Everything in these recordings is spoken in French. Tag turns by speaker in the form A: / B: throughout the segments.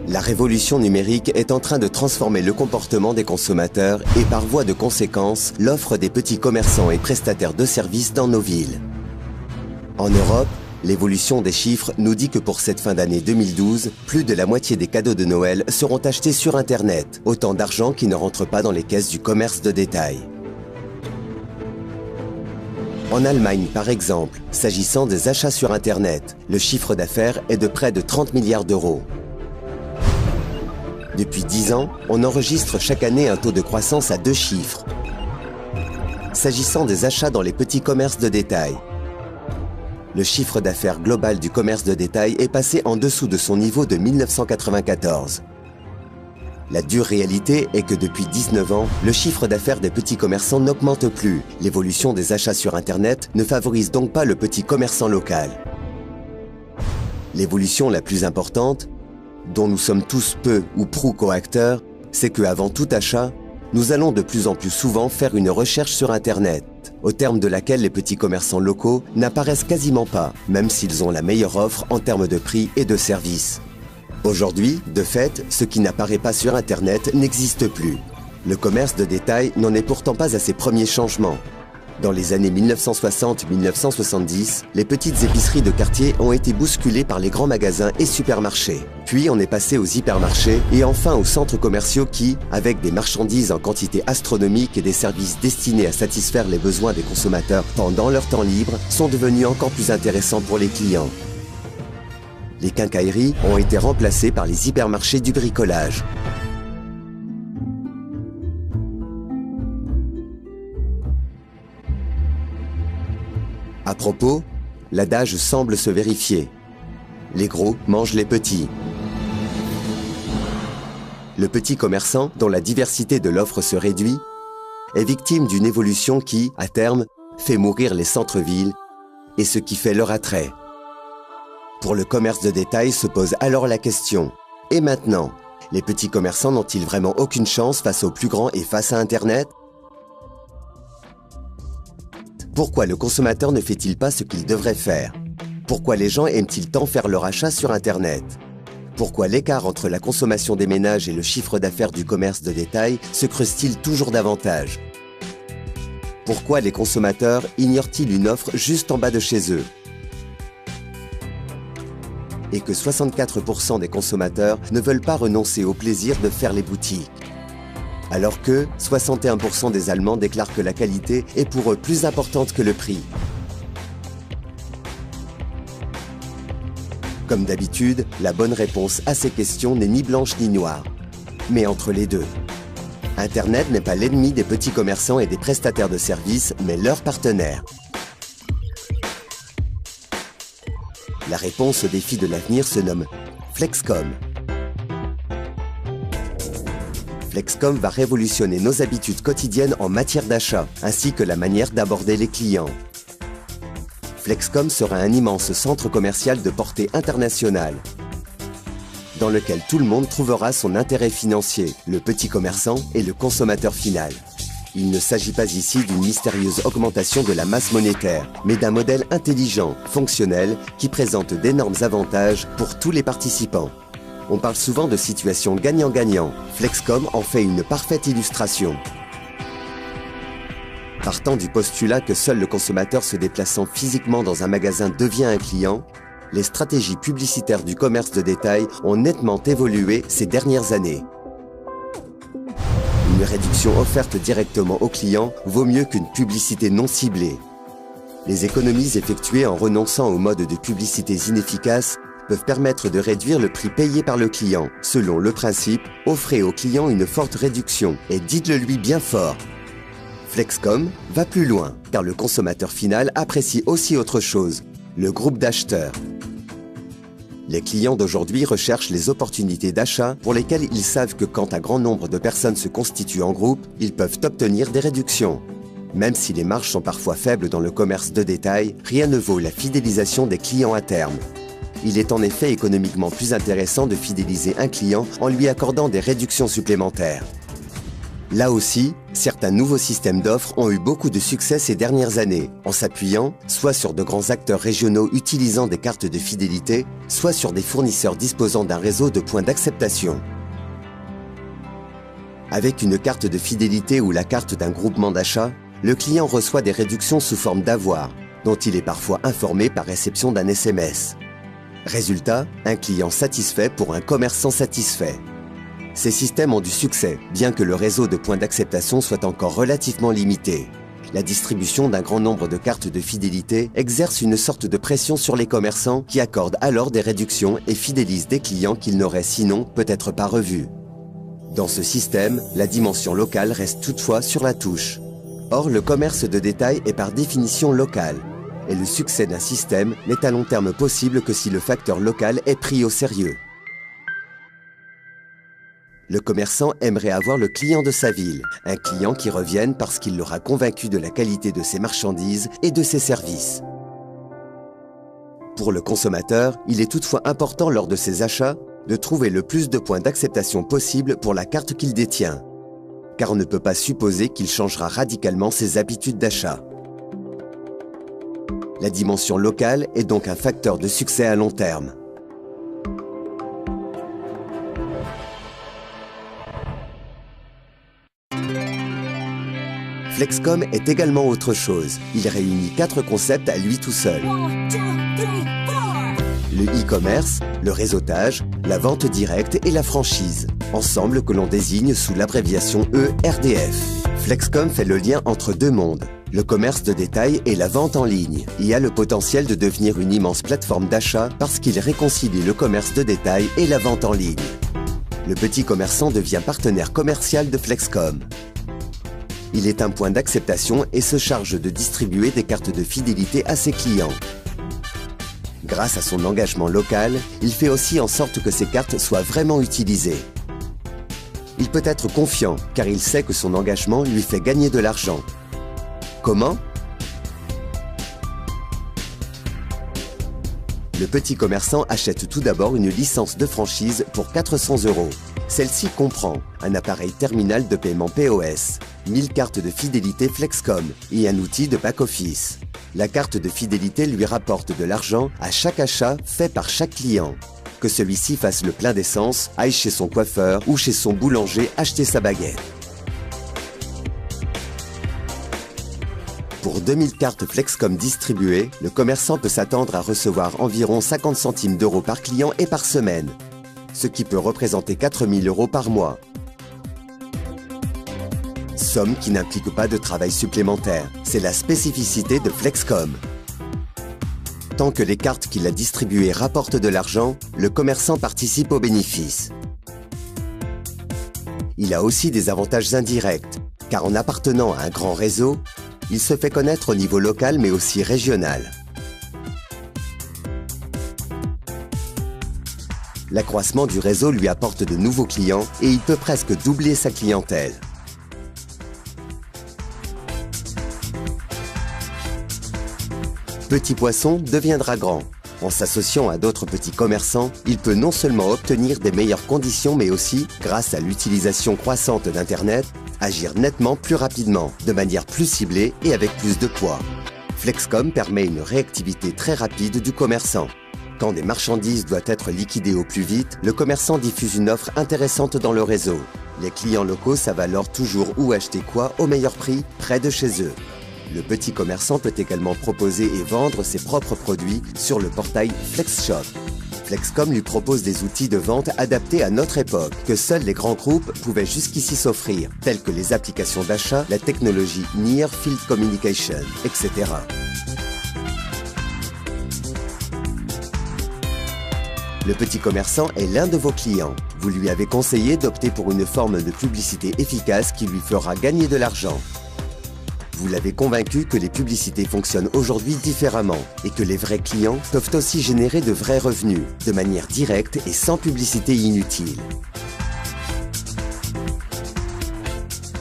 A: La révolution numérique est en train de transformer le comportement des consommateurs et par voie de conséquence, l'offre des petits commerçants et prestataires de services dans nos villes. En Europe, l'évolution des chiffres nous dit que pour cette fin d'année 2012, plus de la moitié des cadeaux de Noël seront achetés sur Internet, autant d'argent qui ne rentre pas dans les caisses du commerce de détail. En Allemagne, par exemple, s'agissant des achats sur Internet, le chiffre d'affaires est de près de 30 milliards d'euros. Depuis 10 ans, on enregistre chaque année un taux de croissance à 2 chiffres. S'agissant des achats dans les petits commerces de détail, le chiffre d'affaires global du commerce de détail est passé en dessous de son niveau de 1994. La dure réalité est que depuis 19 ans, le chiffre d'affaires des petits commerçants n'augmente plus. L'évolution des achats sur Internet ne favorise donc pas le petit commerçant local. L'évolution la plus importante, dont nous sommes tous peu ou prou coacteurs, c'est qu'avant tout achat, nous allons de plus en plus souvent faire une recherche sur Internet, au terme de laquelle les petits commerçants locaux n'apparaissent quasiment pas, même s'ils ont la meilleure offre en termes de prix et de services. Aujourd'hui, de fait, ce qui n'apparaît pas sur Internet n'existe plus. Le commerce de détail n'en est pourtant pas à ses premiers changements. Dans les années 1960-1970, les petites épiceries de quartier ont été bousculées par les grands magasins et supermarchés. Puis on est passé aux hypermarchés et enfin aux centres commerciaux qui, avec des marchandises en quantité astronomique et des services destinés à satisfaire les besoins des consommateurs pendant leur temps libre, sont devenus encore plus intéressants pour les clients. Les quincailleries ont été remplacées par les hypermarchés du bricolage. À propos, l'adage semble se vérifier. Les gros mangent les petits. Le petit commerçant, dont la diversité de l'offre se réduit, est victime d'une évolution qui, à terme, fait mourir les centres-villes et ce qui fait leur attrait. Pour le commerce de détail se pose alors la question, et maintenant, les petits commerçants n'ont-ils vraiment aucune chance face aux plus grands et face à Internet ? Pourquoi le consommateur ne fait-il pas ce qu'il devrait faire? Pourquoi les gens aiment-ils tant faire leur achat sur Internet? Pourquoi l'écart entre la consommation des ménages et le chiffre d'affaires du commerce de détail se creuse-t-il toujours davantage? Pourquoi les consommateurs ignorent-ils une offre juste en bas de chez eux? Et que 64% des consommateurs ne veulent pas renoncer au plaisir de faire les boutiques. Alors que 61% des Allemands déclarent que la qualité est pour eux plus importante que le prix. Comme d'habitude, la bonne réponse à ces questions n'est ni blanche ni noire, mais entre les deux. Internet n'est pas l'ennemi des petits commerçants et des prestataires de services, mais leur partenaire. La réponse au défi de l'avenir se nomme Flexcom. Flexcom va révolutionner nos habitudes quotidiennes en matière d'achat, ainsi que la manière d'aborder les clients. Flexcom sera un immense centre commercial de portée internationale, dans lequel tout le monde trouvera son intérêt financier, le petit commerçant et le consommateur final. Il ne s'agit pas ici d'une mystérieuse augmentation de la masse monétaire, mais d'un modèle intelligent, fonctionnel, qui présente d'énormes avantages pour tous les participants. On parle souvent de situation gagnant-gagnant. Flexcom en fait une parfaite illustration. Partant du postulat que seul le consommateur se déplaçant physiquement dans un magasin devient un client, les stratégies publicitaires du commerce de détail ont nettement évolué ces dernières années. Une réduction offerte directement au client vaut mieux qu'une publicité non ciblée. Les économies effectuées en renonçant aux modes de publicité inefficaces peuvent permettre de réduire le prix payé par le client, selon le principe « offrez au client une forte réduction et dites-le lui bien fort ». Flexcom va plus loin, car le consommateur final apprécie aussi autre chose, le groupe d'acheteurs. Les clients d'aujourd'hui recherchent les opportunités d'achat pour lesquelles ils savent que quand un grand nombre de personnes se constituent en groupe, ils peuvent obtenir des réductions. Même si les marges sont parfois faibles dans le commerce de détail, rien ne vaut la fidélisation des clients à terme. Il est en effet économiquement plus intéressant de fidéliser un client en lui accordant des réductions supplémentaires. Là aussi, certains nouveaux systèmes d'offres ont eu beaucoup de succès ces dernières années, en s'appuyant soit sur de grands acteurs régionaux utilisant des cartes de fidélité, soit sur des fournisseurs disposant d'un réseau de points d'acceptation. Avec une carte de fidélité ou la carte d'un groupement d'achat, le client reçoit des réductions sous forme d'avoir, dont il est parfois informé par réception d'un SMS. Résultat, un client satisfait pour un commerçant satisfait. Ces systèmes ont du succès, bien que le réseau de points d'acceptation soit encore relativement limité. La distribution d'un grand nombre de cartes de fidélité exerce une sorte de pression sur les commerçants qui accordent alors des réductions et fidélisent des clients qu'ils n'auraient sinon peut-être pas revus. Dans ce système, la dimension locale reste toutefois sur la touche. Or, le commerce de détail est par définition local, et le succès d'un système n'est à long terme possible que si le facteur local est pris au sérieux. Le commerçant aimerait avoir le client de sa ville, un client qui revienne parce qu'il l'aura convaincu de la qualité de ses marchandises et de ses services. Pour le consommateur, il est toutefois important lors de ses achats de trouver le plus de points d'acceptation possible pour la carte qu'il détient, car on ne peut pas supposer qu'il changera radicalement ses habitudes d'achat. La dimension locale est donc un facteur de succès à long terme. Flexcom est également autre chose. Il réunit 4 concepts à lui tout seul. Le e-commerce, le réseautage, la vente directe et la franchise. Ensemble que l'on désigne sous l'abréviation ERDF. Flexcom fait le lien entre deux mondes, le commerce de détail et la vente en ligne, et a le potentiel de devenir une immense plateforme d'achat parce qu'il réconcilie le commerce de détail et la vente en ligne. Le petit commerçant devient partenaire commercial de Flexcom. Il est un point d'acceptation et se charge de distribuer des cartes de fidélité à ses clients. Grâce à son engagement local, il fait aussi en sorte que ces cartes soient vraiment utilisées. Il peut être confiant car il sait que son engagement lui fait gagner de l'argent. Comment ? Le petit commerçant achète tout d'abord une licence de franchise pour 400 €. Celle-ci comprend un appareil terminal de paiement POS, 1000 cartes de fidélité Flexcom et un outil de back-office. La carte de fidélité lui rapporte de l'argent à chaque achat fait par chaque client. Que celui-ci fasse le plein d'essence, aille chez son coiffeur ou chez son boulanger acheter sa baguette. Pour 2000 cartes Flexcom distribuées, le commerçant peut s'attendre à recevoir environ 50 centimes d'euros par client et par semaine, ce qui peut représenter 4000 € par mois. Somme qui n'implique pas de travail supplémentaire. C'est la spécificité de Flexcom. Tant que les cartes qu'il a distribuées rapportent de l'argent, le commerçant participe aux bénéfices. Il a aussi des avantages indirects, car en appartenant à un grand réseau, il se fait connaître au niveau local mais aussi régional. L'accroissement du réseau lui apporte de nouveaux clients et il peut presque doubler sa clientèle. Petit poisson deviendra grand. En s'associant à d'autres petits commerçants, il peut non seulement obtenir des meilleures conditions, mais aussi, grâce à l'utilisation croissante d'Internet, agir nettement plus rapidement, de manière plus ciblée et avec plus de poids. Flexcom permet une réactivité très rapide du commerçant. Quand des marchandises doivent être liquidées au plus vite, le commerçant diffuse une offre intéressante dans le réseau. Les clients locaux savent alors toujours où acheter quoi au meilleur prix, près de chez eux. Le petit commerçant peut également proposer et vendre ses propres produits sur le portail FlexShop. Flexcom lui propose des outils de vente adaptés à notre époque, que seuls les grands groupes pouvaient jusqu'ici s'offrir, tels que les applications d'achat, la technologie Near Field Communication, etc. Le petit commerçant est l'un de vos clients. Vous lui avez conseillé d'opter pour une forme de publicité efficace qui lui fera gagner de l'argent. Vous l'avez convaincu que les publicités fonctionnent aujourd'hui différemment et que les vrais clients peuvent aussi générer de vrais revenus, de manière directe et sans publicité inutile.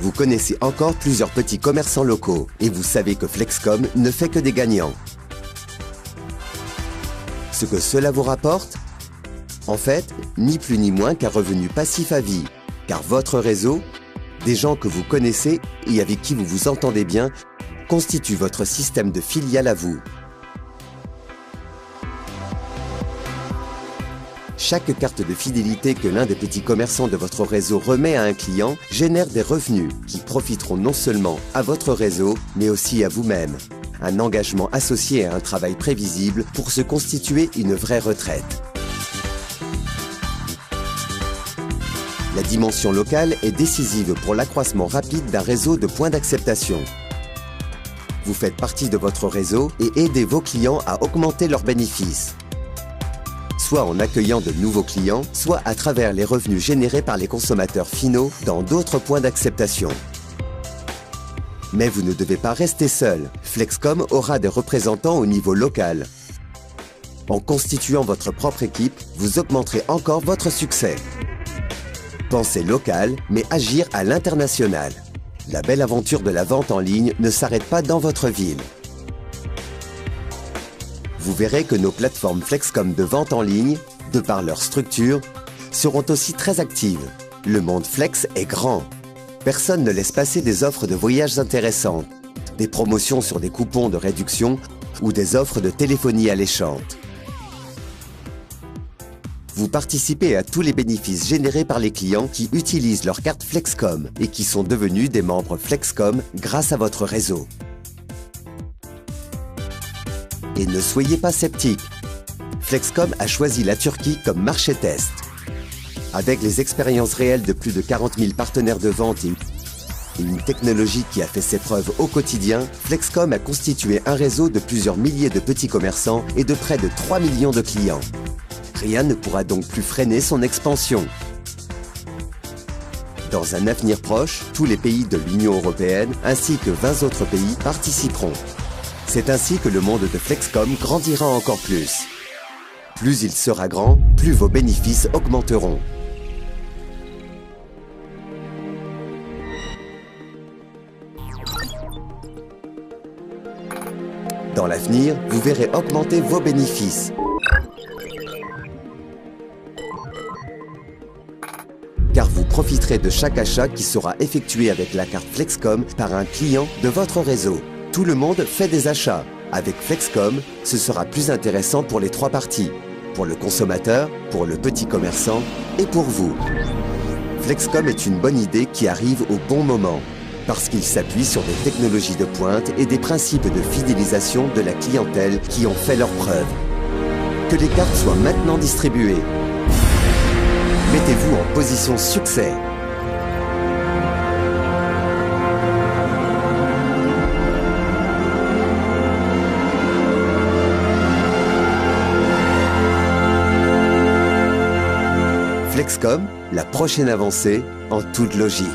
A: Vous connaissez encore plusieurs petits commerçants locaux et vous savez que Flexcom ne fait que des gagnants. Ce que cela vous rapporte ? En fait, ni plus ni moins qu'un revenu passif à vie, car votre réseau, Des gens que vous connaissez et avec qui vous vous entendez bien constituent votre système de filiales à vous. Chaque carte de fidélité que l'un des petits commerçants de votre réseau remet à un client génère des revenus qui profiteront non seulement à votre réseau, mais aussi à vous-même. Un engagement associé à un travail prévisible pour se constituer une vraie retraite. La dimension locale est décisive pour l'accroissement rapide d'un réseau de points d'acceptation. Vous faites partie de votre réseau et aidez vos clients à augmenter leurs bénéfices, soit en accueillant de nouveaux clients, soit à travers les revenus générés par les consommateurs finaux dans d'autres points d'acceptation. Mais vous ne devez pas rester seul. Flexcom aura des représentants au niveau local. En constituant votre propre équipe, vous augmenterez encore votre succès. Pensez local, mais agir à l'international. La belle aventure de la vente en ligne ne s'arrête pas dans votre ville. Vous verrez que nos plateformes Flexcom de vente en ligne, de par leur structure, seront aussi très actives. Le monde Flex est grand. Personne ne laisse passer des offres de voyages intéressantes, des promotions sur des coupons de réduction ou des offres de téléphonie alléchantes. Vous participez à tous les bénéfices générés par les clients qui utilisent leur carte Flexcom et qui sont devenus des membres Flexcom grâce à votre réseau. Et ne soyez pas sceptiques. Flexcom a choisi la Turquie comme marché test. Avec les expériences réelles de plus de 40 000 partenaires de vente et une technologie qui a fait ses preuves au quotidien, Flexcom a constitué un réseau de plusieurs milliers de petits commerçants et de près de 3 millions de clients. Rien ne pourra donc plus freiner son expansion. Dans un avenir proche, tous les pays de l'Union européenne ainsi que 20 autres pays participeront. C'est ainsi que le monde de Flexcom grandira encore plus. Plus il sera grand, plus vos bénéfices augmenteront. Dans l'avenir, vous verrez augmenter vos bénéfices. Car vous profiterez de chaque achat qui sera effectué avec la carte Flexcom par un client de votre réseau. Tout le monde fait des achats. Avec Flexcom, ce sera plus intéressant pour les trois parties. Pour le consommateur, pour le petit commerçant et pour vous. Flexcom est une bonne idée qui arrive au bon moment. Parce qu'il s'appuie sur des technologies de pointe et des principes de fidélisation de la clientèle qui ont fait leurs preuves. Que les cartes soient maintenant distribuées. Mettez-vous en position succès. Flexcom, la prochaine avancée en toute logique.